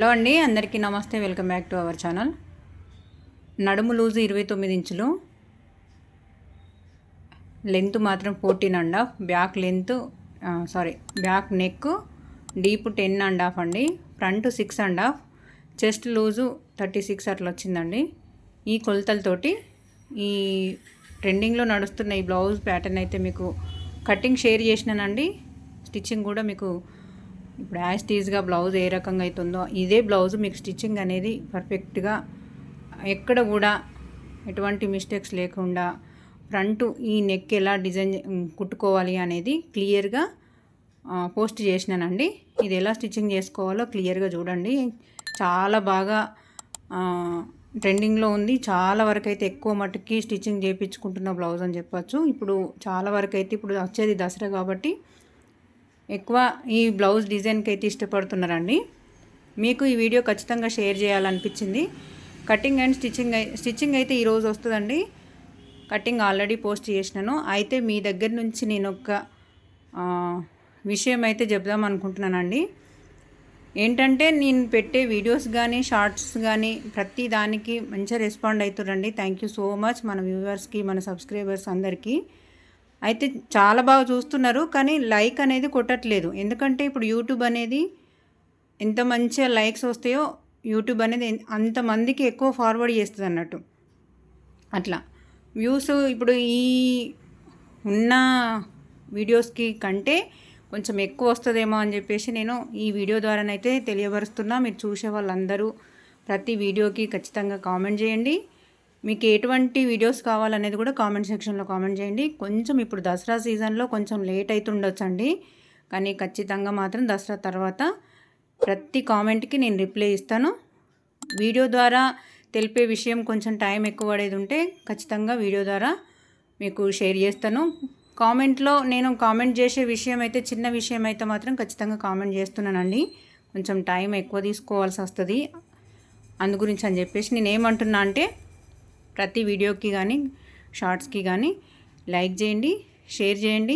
Hello అండి, అందరికీ నమస్తే. Welcome back to our channel. నడుము లూజు 29 ఇంచులు, లెంత్ మాత్రం 14.5, back length back neck deep 10.5 అండి, ఫ్రంట్ 6.5, చెస్ట్ లూజు 36 అట్లా వచ్చిందండి. ఈ కొలతలతోటి ఈ ట్రెండింగ్లో నడుస్తున్న ఈ బ్లౌజ్ ప్యాటర్న్ అయితే మీకు కటింగ్ షేర్ చేసినానండి. స్టిచ్చింగ్ కూడా మీకు ఇప్పుడు యాజ్ టీజ్గా బ్లౌజ్ ఏ రకంగా అవుతుందో ఇదే బ్లౌజ్ మీకు స్టిచ్చింగ్ అనేది పర్ఫెక్ట్గా ఎక్కడ కూడా ఎటువంటి మిస్టేక్స్ లేకుండా ఫ్రంట్ ఈ నెక్ ఎలా డిజైన్ కుట్టుకోవాలి అనేది క్లియర్గా పోస్ట్ చేసినానండి. ఇది ఎలా స్టిచ్చింగ్ చేసుకోవాలో క్లియర్గా చూడండి. చాలా బాగా ట్రెండింగ్లో ఉంది. చాలా వరకు అయితే ఎక్కువ మట్టుకి స్టిచ్చింగ్ చేయించుకుంటున్న బ్లౌజ్ అని చెప్పచ్చు. ఇప్పుడు చాలా వరకు అయితే ఇప్పుడు వచ్చేది దసరా కాబట్టి ఎక్కువ ఈ బ్లౌజ్ డిజైన్కి అయితే ఇష్టపడుతున్నారండి. మీకు ఈ వీడియో ఖచ్చితంగా షేర్ చేయాలనిపించింది. కటింగ్ అండ్ స్టిచ్చింగ్ అయితే ఈరోజు వస్తుందండి. కటింగ్ ఆల్రెడీ పోస్ట్ చేసినాను. అయితే మీ దగ్గర నుంచి నేను ఒక విషయం అయితే చెప్దాం అనుకుంటున్నానండి. ఏంటంటే నేను పెట్టే వీడియోస్ కానీ షార్ట్స్ కానీ ప్రతి దానికి మంచిగా రెస్పాండ్ అవుతారండి. థ్యాంక్ యూ సో మచ్ మన వ్యూవర్స్కి, మన సబ్స్క్రైబర్స్ అందరికీ. అయితే చాలా బాగా చూస్తున్నారు, కానీ లైక్ అనేది కొట్టట్లేదు. ఎందుకంటే ఇప్పుడు యూట్యూబ్ అనేది ఎంత మంచిగా లైక్స్ వస్తాయో యూట్యూబ్ అనేది అంతమందికి ఎక్కువ ఫార్వర్డ్ చేస్తుంది అన్నట్టు. అట్లా వ్యూస్ ఇప్పుడు ఈ ఉన్న వీడియోస్కి కంటే కొంచెం ఎక్కువ వస్తుందేమో అని చెప్పేసి నేను ఈ వీడియో ద్వారానైతే తెలియపరుస్తున్నా. మీరు చూసే వాళ్ళందరూ ప్రతి వీడియోకి ఖచ్చితంగా కామెంట్ చేయండి. మీకు ఎటువంటి వీడియోస్ కావాలనేది కూడా కామెంట్ సెక్షన్లో కామెంట్ చేయండి. కొంచెం ఇప్పుడు దసరా సీజన్లో కొంచెం లేట్ అవుతుండొచ్చండి, కానీ ఖచ్చితంగా మాత్రం దసరా తర్వాత ప్రతి కామెంట్కి నేను రిప్లై ఇస్తాను. వీడియో ద్వారా తెలిపే విషయం కొంచెం టైం ఎక్కువ పడేది ఉంటే ఖచ్చితంగా వీడియో ద్వారా మీకు షేర్ చేస్తాను. కామెంట్లో నేను కామెంట్ చేసే విషయం అయితే చిన్న విషయం అయితే మాత్రం ఖచ్చితంగా కామెంట్ చేస్తున్నానండి. కొంచెం టైం ఎక్కువ తీసుకోవాల్సి వస్తుంది. అందు గురించి అని చెప్పేసి నేను ఏమంటున్నా అంటే ప్రతి వీడియోకి కానీ షార్ట్స్కి కానీ లైక్ చేయండి, షేర్ చేయండి,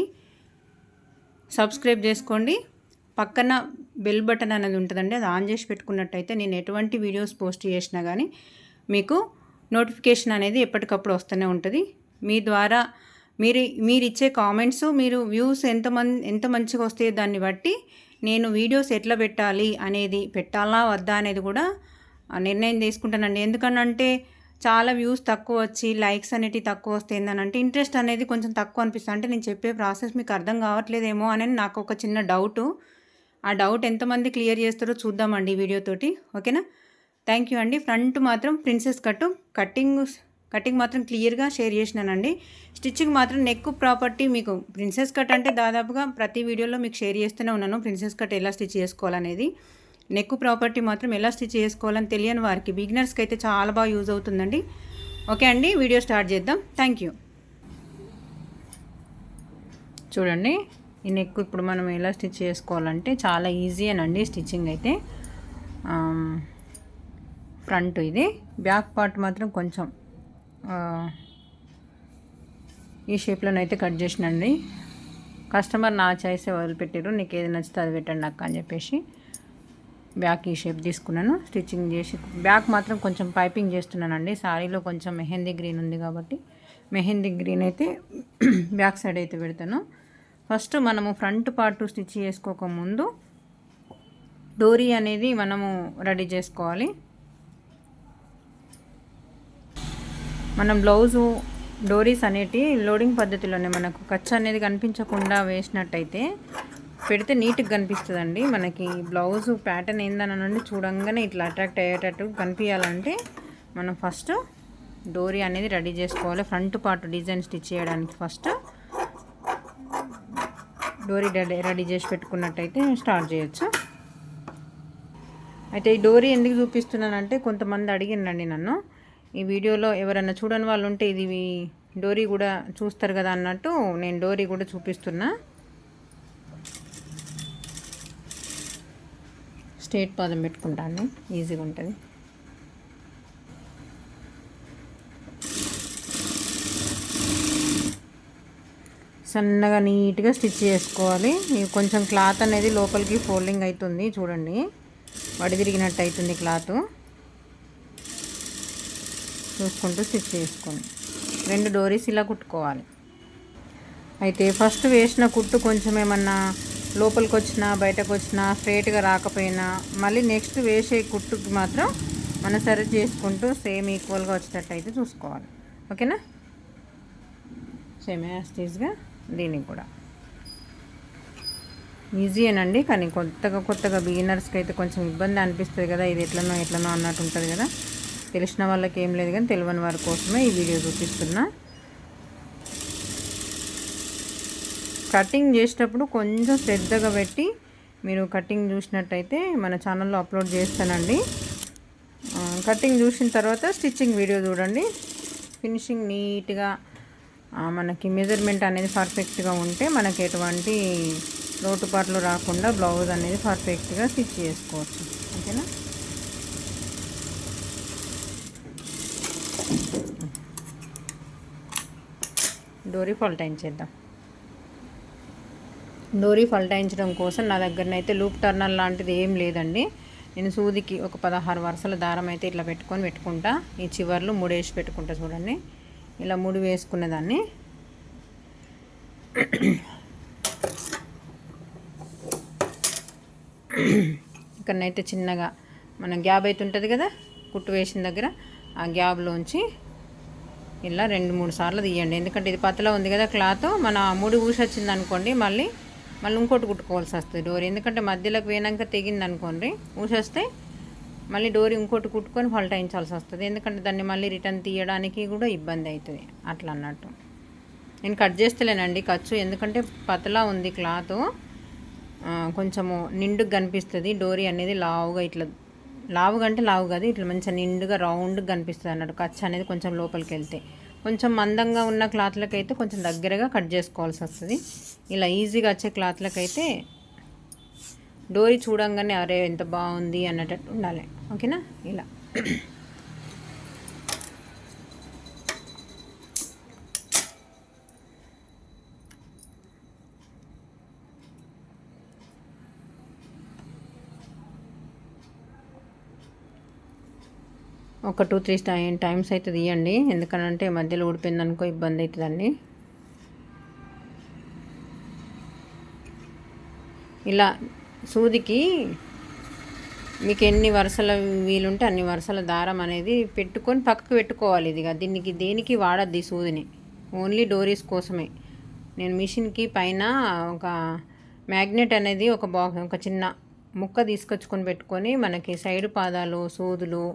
సబ్స్క్రైబ్ చేసుకోండి. పక్కన బెల్ బటన్ అనేది ఉంటుందండి, అది ఆన్ చేసి పెట్టుకున్నట్టయితే నేను ఎటువంటి వీడియోస్ పోస్ట్ చేసినా కానీ మీకు నోటిఫికేషన్ అనేది ఎప్పటికప్పుడు వస్తూనే ఉంటుంది. మీ ద్వారా మీరు ఇచ్చే కామెంట్స్, మీరు వ్యూస్ ఎంత మంచిగా వస్తే దాన్ని బట్టి నేను వీడియోస్ ఎట్లా పెట్టాలి అనేది, పెట్టాలా వద్దా అనేది కూడా నిర్ణయం తీసుకుంటానండి. ఎందుకనంటే చాలా వ్యూస్ తక్కువ వచ్చి లైక్స్ అనేవి తక్కువ వస్తాయి ఏంటంటే ఇంట్రెస్ట్ అనేది కొంచెం తక్కువ అనిపిస్తుంది. అంటే నేను చెప్పే ప్రాసెస్ మీకు అర్థం కావట్లేదేమో అని నాకు ఒక చిన్న డౌటు. ఆ డౌట్ ఎంతమంది క్లియర్ చేస్తారో చూద్దామండి ఈ వీడియోతోటి, ఓకేనా? థ్యాంక్ యూ అండి. ఫ్రంట్ మాత్రం ప్రిన్సెస్ కటింగ్ మాత్రం క్లియర్గా షేర్ చేసినానండి. స్టిచ్చింగ్ మాత్రం నెక్ ప్రాపర్టీ మీకు ప్రిన్సెస్ కట్ అంటే దాదాపుగా ప్రతి వీడియోలో మీకు షేర్ చేస్తూనే ఉన్నాను. ప్రిన్సెస్ కట్ ఎలా స్టిచ్ చేసుకోవాలనేది, నెక్ ప్రాపర్టీ మాత్రం ఎలా స్టిచ్ చేసుకోవాలని తెలియని వారికి, బిగినర్స్కి అయితే చాలా బాగా యూజ్ అవుతుందండి. ఓకే అండి, వీడియో స్టార్ట్ చేద్దాం. Thank you. చూడండి ఈ నెక్ ఇప్పుడు మనం ఎలా స్టిచ్ చేసుకోవాలంటే చాలా ఈజీ అనండి స్టిచ్చింగ్ అయితే. ఫ్రంట్ ఇది, బ్యాక్ పార్ట్ మాత్రం కొంచెం ఈ షేప్లోనైతే కట్ చేసినండి. కస్టమర్ నా చాయిసే వదిలిపెట్టారు, నీకు ఏది నచ్చితే అది పెట్టండి అక్క అని చెప్పేసి బ్యాక్ ఈ షేప్ తీసుకున్నాను. స్టిచ్చింగ్ చేసి బ్యాక్ మాత్రం కొంచెం పైపింగ్ చేస్తున్నానండి. శారీలో కొంచెం మెహందీ గ్రీన్ ఉంది కాబట్టి మెహందీ గ్రీన్ అయితే బ్యాక్ సైడ్ అయితే పెడతాను. ఫస్ట్ మనము ఫ్రంట్ పార్ట్ స్టిచ్ చేసుకోకముందు డోరీ అనేది మనము రెడీ చేసుకోవాలి. మనం బ్లౌజు డోరీస్ అనేటి లోడింగ్ పద్ధతిలోనే మనకు ఖర్చు అనేది కనిపించకుండా వేసినట్టయితే పెడితే నీట్గా కనిపిస్తుందండి. మనకి బ్లౌజ్ ప్యాటర్న్ ఏందనండి చూడంగానే ఇట్లా అట్రాక్ట్ అయ్యేటట్టు కనిపించాలంటే మనం ఫస్ట్ డోరీ అనేది రెడీ చేసుకోవాలి. ఫ్రంట్ పార్ట్ డిజైన్ స్టిచ్ చేయడానికి ఫస్ట్ డోరీ రెడీ చేసి పెట్టుకున్నట్టయితే స్టార్ట్ చేయొచ్చు. అయితే ఈ డోరీ ఎందుకు చూపిస్తున్నానంటే కొంతమంది అడిగిందండి నన్ను, ఈ వీడియోలో ఎవరైనా చూడని వాళ్ళు ఉంటే ఇది డోరీ కూడా చూస్తారు కదా అన్నట్టు నేను డోరీ కూడా చూపిస్తున్నా. స్ట్రేట్ పాదం పెట్టుకుంటాను, ఈజీగా ఉంటుంది. సన్నగా నీట్గా స్టిచ్ చేసుకోవాలి. కొంచెం క్లాత్ అనేది లోపలికి ఫోల్డింగ్ అవుతుంది చూడండి. వడిదిరిగినట్టు అవుతుంది క్లాత్. చూసుకుంటూ స్టిచ్ చేసుకోండి. 2 డోరీస్ ఇలా కుట్టుకోవాలి. అయితే ఫస్ట్ వేసిన కుట్టు కొంచెం ఏమన్నా లోపలికి వచ్చినా బయటకు వచ్చినా స్ట్రైట్గా రాకపోయినా మళ్ళీ నెక్స్ట్ వేసే కుట్టుకి మాత్రం మనం సరి చేసుకుంటూ సేమ్ ఈక్వల్గా వచ్చేటట్టు అయితే చూసుకోవాలి. ఓకేనా? సేమ్ యాస్టీస్గా దీనికి కూడా ఈజీయేనండి. కానీ కొత్తగా బిగినర్స్కి అయితే కొంచెం ఇబ్బంది అనిపిస్తుంది కదా, ఇది ఎట్లనో అన్నట్టు ఉంటుంది కదా. తెలిసిన వాళ్ళకి ఏం లేదు కానీ తెలియని వారి కోసమే ఈ వీడియో చూపిస్తున్నా. కటింగ్ చేసేటప్పుడు కొంచెం శ్రద్ధగా పెట్టి మీరు కటింగ్ చూసినట్టయితే మన ఛానల్లో అప్లోడ్ చేస్తానండి. కటింగ్ చూసిన తర్వాత స్టిచ్చింగ్ వీడియో చూడండి. ఫినిషింగ్ నీట్గా మనకి మెజర్మెంట్ అనేది పర్ఫెక్ట్గా ఉంటే మనకి ఎటువంటి లోటుపాట్లు రాకుండా బ్లౌజ్ అనేది పర్ఫెక్ట్గా స్టిచ్ చేసుకోవచ్చు. ఓకేనా? డోరీ ఫల్టైంచేద్దాం. డోరీ ఫల్టైంచడం కోసం నా దగ్గరనైతే లూప్ టర్నర్ లాంటిది ఏం లేదండి. నేను సూదికి ఒక 16 వరుసల దారం అయితే ఇట్లా పెట్టుకుంటా. ఈ చివర్లు 3 వేసి పెట్టుకుంటా. చూడండి, ఇలా 3 వేసుకునేదాన్ని. ఇక్కడనైతే చిన్నగా మన గ్యాప్ అయితే ఉంటుంది కదా కుట్టు వేసిన దగ్గర, ఆ గ్యాప్లోంచి ఇలా 2-3 సార్లు తీయండి. ఎందుకంటే ఇది పతలా ఉంది కదా క్లాత్, మన 3 ఊసొచ్చింది అనుకోండి మళ్ళీ ఇంకోటి కుట్టుకోవాల్సి వస్తుంది డోరీ. ఎందుకంటే మధ్యలోకి పోయినాక తెగింది అనుకోండి ఊసొస్తే మళ్ళీ డోరీ ఇంకోటి కుట్టుకొని ఫల్టాయించాల్సి వస్తుంది. ఎందుకంటే దాన్ని మళ్ళీ రిటర్న్ తీయడానికి కూడా ఇబ్బంది అవుతుంది. అట్లా అన్నట్టు నేను కట్ చేస్తలేనండి ఖర్చు, ఎందుకంటే పతలా ఉంది క్లాత్, కొంచెము నిండుగా కనిపిస్తుంది డోరీ అనేది. లావుగా ఇట్లా లావుగా అంటే లావు కాదు, ఇట్లా మంచిగా నిండుగా రౌండ్గా కనిపిస్తుంది అన్నట్టు. ఖర్చు అనేది కొంచెం లోపలికి వెళ్తే. కొంచెం మందంగా ఉన్న క్లాత్లకైతే కొంచెం దగ్గరగా కట్ చేసుకోవాల్సి వస్తుంది. ఇలా ఈజీగా వచ్చే క్లాత్లకైతే డోరీ చూడంగానే అరే ఎంత బాగుంది అన్నట్టు ఉండాలి. ఓకేనా? ఇలా ఒక 2-3 టైమ్స్ అయితే తీయండి. ఎందుకనంటే మధ్యలో ఊడిపోయింది అనుకో ఇబ్బంది అవుతుందండి. ఇలా సూదికి మీకు ఎన్ని వరుసల వీలుంటే అన్ని వరుసల దారం అనేది పెట్టుకొని పక్కకు పెట్టుకోవాలి. ఇదిగా దీనికి దేనికి వాడద్ది సూదిని, ఓన్లీ డోరీస్ కోసమే. నేను మిషన్కి పైన ఒక మ్యాగ్నెట్ అనేది ఒక చిన్న ముక్క తీసుకొచ్చుకొని పెట్టుకొని మనకి సైడ్ పాదాలు సూదులు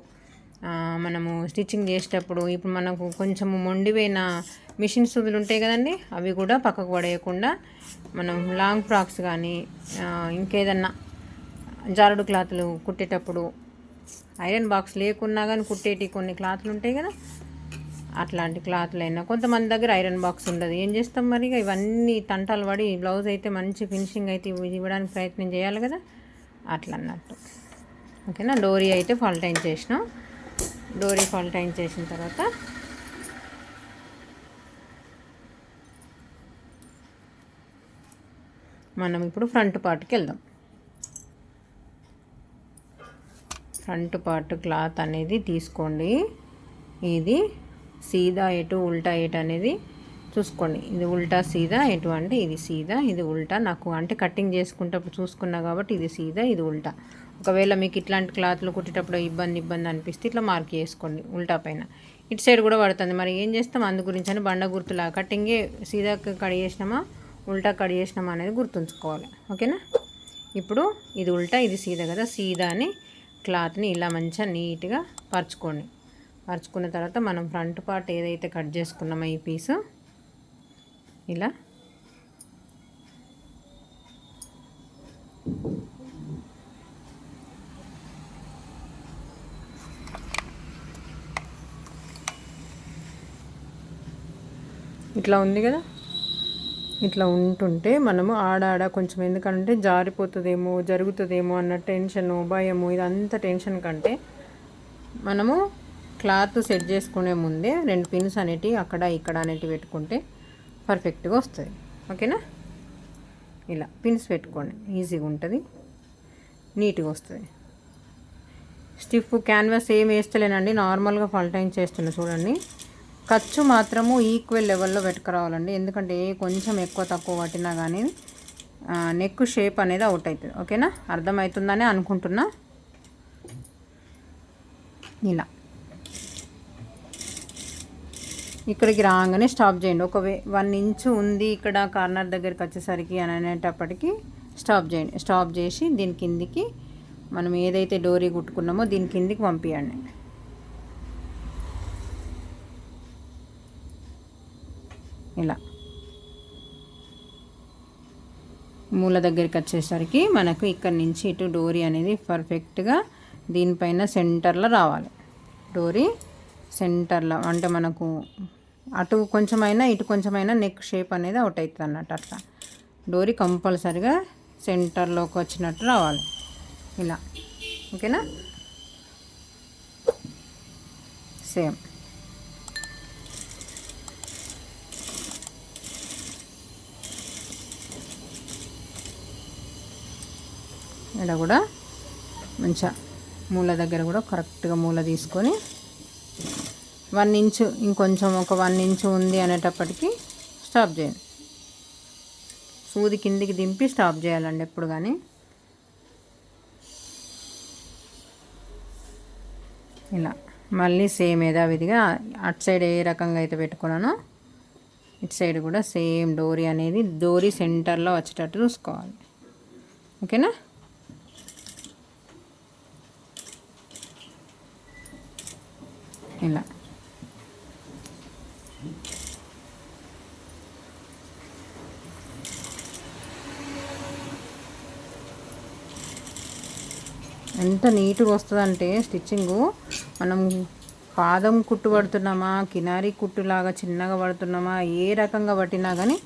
మనము స్టిచ్చింగ్ చేసేటప్పుడు ఇప్పుడు మనకు కొంచెము మొండిపోయిన మిషన్ సూదులు ఉంటాయి కదండి, అవి కూడా పక్కకు పడేయకుండా మనం లాంగ్ ఫ్రాక్స్ కానీ ఇంకేదన్నా జారుడు క్లాత్లు కుట్టేటప్పుడు ఐరన్ బాక్స్ లేకున్నా కానీ కుట్టేటి కొన్ని క్లాత్లు ఉంటాయి కదా, అట్లాంటి క్లాత్లు అయినా. కొంతమంది దగ్గర ఐరన్ బాక్స్ ఉండదు, ఏం చేస్తాం మరి. ఇవన్నీ తంటాలు పడి బ్లౌజ్ అయితే మంచి ఫినిషింగ్ అయితే ఇవ్వడానికి ప్రయత్నం చేయాలి కదా, అట్లా అన్నట్టు. ఓకేనా? డోరీ అయితే ఫల్టైన్ చేసినాం. డోరీ ఫల్టైన్ చేసిన తర్వాత మనం ఇప్పుడు ఫ్రంట్ పార్ట్కి వెళ్దాం. ఫ్రంట్ పార్ట్ క్లాత్ అనేది తీసుకోండి. ఇది సీదా ఎటు ఉల్టా ఎటు అనేది చూసుకోండి. ఇది ఉల్టా సీదా ఎటు అంటే ఇది సీదా ఇది ఉల్టా. నాకు అంటే కటింగ్ చేసుకుంటప్పుడు చూసుకున్నా కాబట్టి ఇది సీదా ఇది ఉల్టా. ఒకవేళ మీకు ఇట్లాంటి క్లాత్లు కుట్టేటప్పుడు ఇబ్బంది అనిపిస్తే ఇట్లా మార్క్ చేసుకోండి ఉల్టా పైన. ఇటు సైడ్ కూడా పడుతుంది, మరి ఏం చేస్తాం, అందు గురించి అని బండ గుర్తులా కటింగే సీదా కట్ చేసినామా ఉల్టా కట్ చేసినామా అనేది గుర్తుంచుకోవాలి. ఓకేనా? ఇప్పుడు ఇది ఉల్టా ఇది సీదా కదా, సీదా అని క్లాత్ని ఇలా మంచిగా నీట్గా పరుచుకోండి. పరుచుకున్న తర్వాత మనం ఫ్రంట్ పార్ట్ ఏదైతే కట్ చేసుకున్నామో ఈ పీసు ఇలా ఇట్లా ఉంది కదా, ఇట్లా ఉంటుంటే మనము ఆడాడ కొంచెం ఎందుకంటే జారిపోతుందేమో జరుగుతుందేమో అన్న టెన్షను భయము, ఇదంతా టెన్షన్ కంటే మనము క్లాత్ సెట్ చేసుకునే ముందే 2 పిన్స్ అనేటివి అక్కడ ఇక్కడ అనేటివి పెట్టుకుంటే పర్ఫెక్ట్గా వస్తుంది. ఓకేనా? ఇలా పిన్స్ పెట్టుకోండి, ఈజీగా ఉంటుంది, నీట్గా వస్తుంది. స్టిఫ్ క్యాన్వాస్ ఏం వేస్తలేనండి, నార్మల్గా ఫల్టైన్ చేస్తున్నా చూడండి. ఖర్చు మాత్రము ఈక్వల్ లెవెల్లో పెట్టుకురావాలండి, ఎందుకంటే కొంచెం ఎక్కువ తక్కువ పట్టినా కానీ నెక్ షేప్ అనేది అవుట్ అవుతుంది. ఓకేనా, అర్థమవుతుందని అనుకుంటున్నా. ఇలా ఇక్కడికి రాగానే స్టాప్ చేయండి. 1 ఇంచు ఉంది ఇక్కడ కార్నర్ దగ్గరికి వచ్చేసరికి అని అనేటప్పటికి స్టాప్ చేయండి. స్టాప్ చేసి దీని కిందికి మనం ఏదైతే డోరీ కుట్టుకున్నామో దీని కిందికి పంపించండి. ఇలా మూల దగ్గరికి వచ్చేసరికి మనకు ఇక్కడ నుంచి ఇటు డోరీ అనేది పర్ఫెక్ట్గా దీనిపైన సెంటర్లో రావాలి. డోరీ సెంటర్లో అంటే మనకు అటు కొంచెమైనా ఇటు కొంచెమైనా నెక్ షేప్ అనేది అవుట్ అవుతుంది అన్నట్టు. అట్లా డోరీ కంపల్సరిగా సెంటర్లోకి వచ్చినట్టు రావాలి. ఇలా ఓకేనా. సేమ్ ఇక్కడ కూడా మంచిగా మూల దగ్గర కూడా కరెక్ట్గా మూల తీసుకొని 1 ఇంచు ఇంకొంచెం ఒక 1 ఇంచు ఉంది అనేటప్పటికి స్టాప్ చేయండి. సూది కిందికి దింపి స్టాప్ చేయాలండి ఎప్పుడు కానీ. ఇలా మళ్ళీ సేమ్ యథావిధిగా అటు సైడ్ ఏ రకంగా అయితే పెట్టుకున్నానో ఇటు సైడ్ కూడా సేమ్ డోరీ అనేది డోరీ సెంటర్లో వచ్చేటట్టు చూసుకోవాలి. ఓకేనా. ఇలా ఎంత నీట్గా వస్తుందంటే స్టిచ్చింగు, మనం పాదం కుట్టు పడుతున్నామా కినారీ కుట్టులాగా చిన్నగా పడుతున్నామా ఏ రకంగా పట్టినా కానీ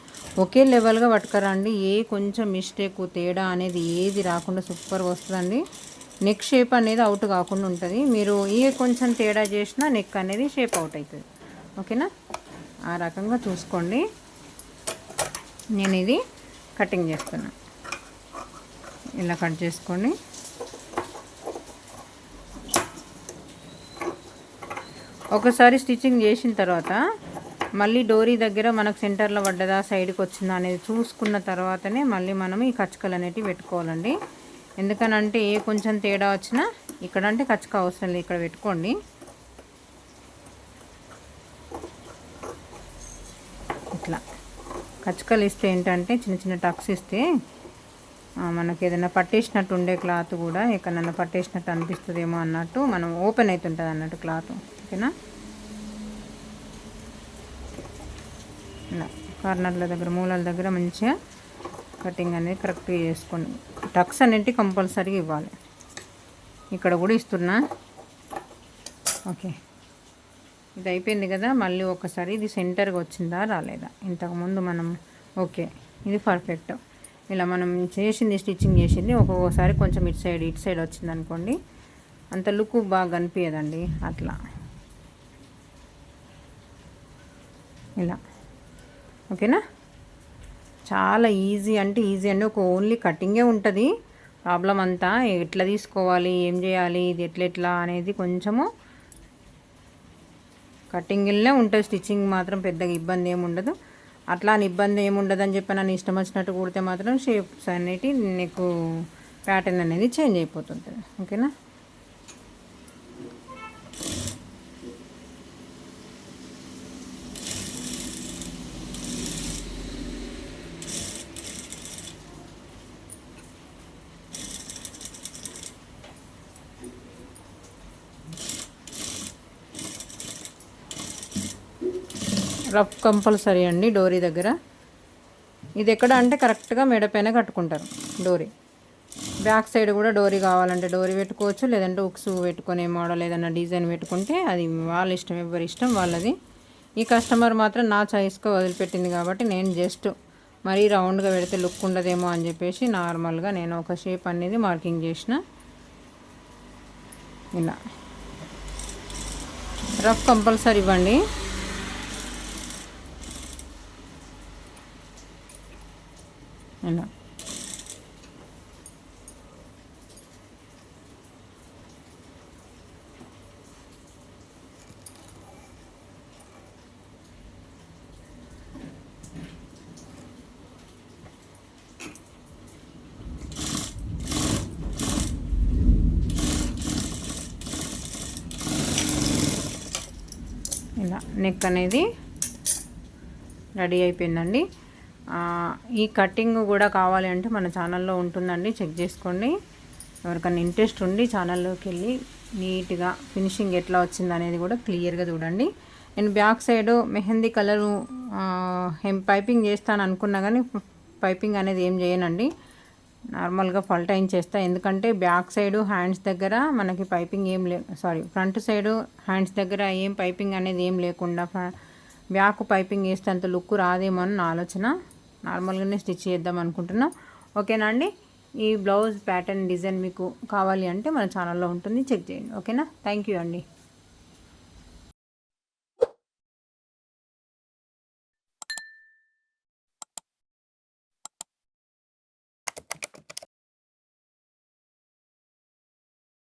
ఒకే లెవెల్గా పట్టుకరండి. కొంచెం మిస్టేక్ తేడా అనేది ఏది రాకుండా సూపర్గా వస్తుందండి. నెక్ షేప్ అనేది అవుట్ కాకుండా ఉంటుంది. మీరు కొంచెం తేడా చేసినా నెక్ అనేది షేప్ అవుట్ అవుతుంది. ఓకేనా, ఆ రకంగా చూసుకోండి. నేను ఇది కటింగ్ చేస్తున్నా. ఇలా కట్ చేసుకోండి. ఒకసారి స్టిచ్చింగ్ చేసిన తర్వాత మళ్ళీ డోరీ దగ్గర మనకు సెంటర్లో పడ్డదా సైడ్కి వచ్చిందా అనేది చూసుకున్న తర్వాతనే మళ్ళీ మనం ఈ కచ్చకలు అనేటివి పెట్టుకోవాలండి. ఎందుకనంటే కొంచెం తేడా వచ్చినా ఇక్కడ అంటే కచ్చక అవసరం లేదు, ఇక్కడ పెట్టుకోండి. ఇట్లా కచ్చకలు ఇస్తే ఏంటంటే చిన్న చిన్న టక్స్ ఇస్తే మనకి ఏదైనా పట్టేసినట్టు ఉండే క్లాత్ కూడా ఎక్కడన్నా పట్టేసినట్టు అనిపిస్తుందేమో అన్నట్టు మనం ఓపెన్ అవుతుంటుంది అన్నట్టు క్లాత్. ఓకేనా. ఇలా కార్నర్ల దగ్గర మూలల దగ్గర మంచిగా కటింగ్ అనేది కరెక్ట్గా చేసుకోండి. టక్స్ అనేవి కంపల్సరీగా ఇవ్వాలి. ఇక్కడ కూడా ఇస్తున్నా. ఓకే, ఇది అయిపోయింది కదా. మళ్ళీ ఒకసారి ఇది సెంటర్గా వచ్చిందా రాలేదా ఇంతకుముందు మనం. ఓకే, ఇది పర్ఫెక్ట్. ఇలా మనం చేసింది స్టిచ్చింగ్ చేసింది ఒక్కొక్కసారి కొంచెం ఇటు సైడ్ వచ్చింది అనుకోండి, అంత లుక్ బాగా కనిపించదండి. అట్లా ఇలా ఓకేనా. చాలా ఈజీ అంటే ఈజీ అండి. ఓన్లీ కటింగే ఉంటుంది. ప్రాబ్లం అంతా ఎట్లా తీసుకోవాలి, ఏం చేయాలి, ఇది ఎట్లా అనేది కొంచెము కటింగ్లనే ఉంటుంది. స్టిచ్చింగ్ మాత్రం పెద్దగా ఇబ్బంది ఏమి ఉండదు. అట్లా అని ఇబ్బంది ఏమి ఉండదని చెప్పి నన్ను ఇష్టం వచ్చినట్టు కుడితే మాత్రం షేప్స్ అనేవి నీకు ప్యాటర్న్ అనేది చేంజ్ అయిపోతుంటుంది. ఓకేనా. రఫ్ కంపల్సరీ అండి డోరీ దగ్గర. ఇది ఎక్కడ అంటే కరెక్ట్గా మెడపైన కట్టుకుంటారు డోరీ. బ్యాక్ సైడ్ కూడా డోరీ కావాలంటే డోరీ పెట్టుకోవచ్చు, లేదంటే ఉక్స్ పెట్టుకునే మోడల్ ఏదైనా డిజైన్ పెట్టుకుంటే అది వాళ్ళ ఇష్టం, ఎవరి ఇష్టం వాళ్ళది. ఈ కస్టమర్ మాత్రం నా చాయిస్గా వదిలిపెట్టింది కాబట్టి నేను జస్ట్ మరీ రౌండ్గా పెడితే లుక్ ఉండదేమో అని చెప్పేసి నార్మల్గా నేను ఒక షేప్ అనేది మార్కింగ్ చేసిన. ఇలా రఫ్ కంపల్సరీ ఇవ్వండి. ఇలా ఇలా నెక్ అనేది రెడీ అయిపోయిందండి. ఈ కటింగ్ కూడా కావాలి అంటే మన ఛానల్లో ఉంటుందండి, చెక్ చేసుకోండి. ఎవరికైనా ఇంట్రెస్ట్ ఉండి ఛానల్లోకి వెళ్ళి నీట్గా ఫినిషింగ్ ఎట్లా వచ్చింది అనేది కూడా క్లియర్గా చూడండి. నేను back side mehndi colour piping చేస్తాను అనుకున్నా కానీ పైపింగ్ అనేది ఏం చేయనండి, నార్మల్గా ఫల్టైన్ చేస్తా. ఎందుకంటే బ్యాక్ సైడు హ్యాండ్స్ దగ్గర మనకి పైపింగ్ ఏం ఫ్రంట్ సైడు హ్యాండ్స్ దగ్గర ఏం పైపింగ్ అనేది ఏం లేకుండా బ్యాక్ పైపింగ్ వేస్తే అంత లుక్ రాదేమో అని నా ఆలోచన. నార్మల్గానే స్టిచ్ చేద్దాం అనుకుంటున్నా. ఓకేనా అండి. ఈ బ్లౌజ్ ప్యాటర్న్ డిజైన్ మీకు కావాలి అంటే మన ఛానల్లో ఉంటుంది, చెక్ చేయండి. ఓకేనా. థ్యాంక్ యూ అండి.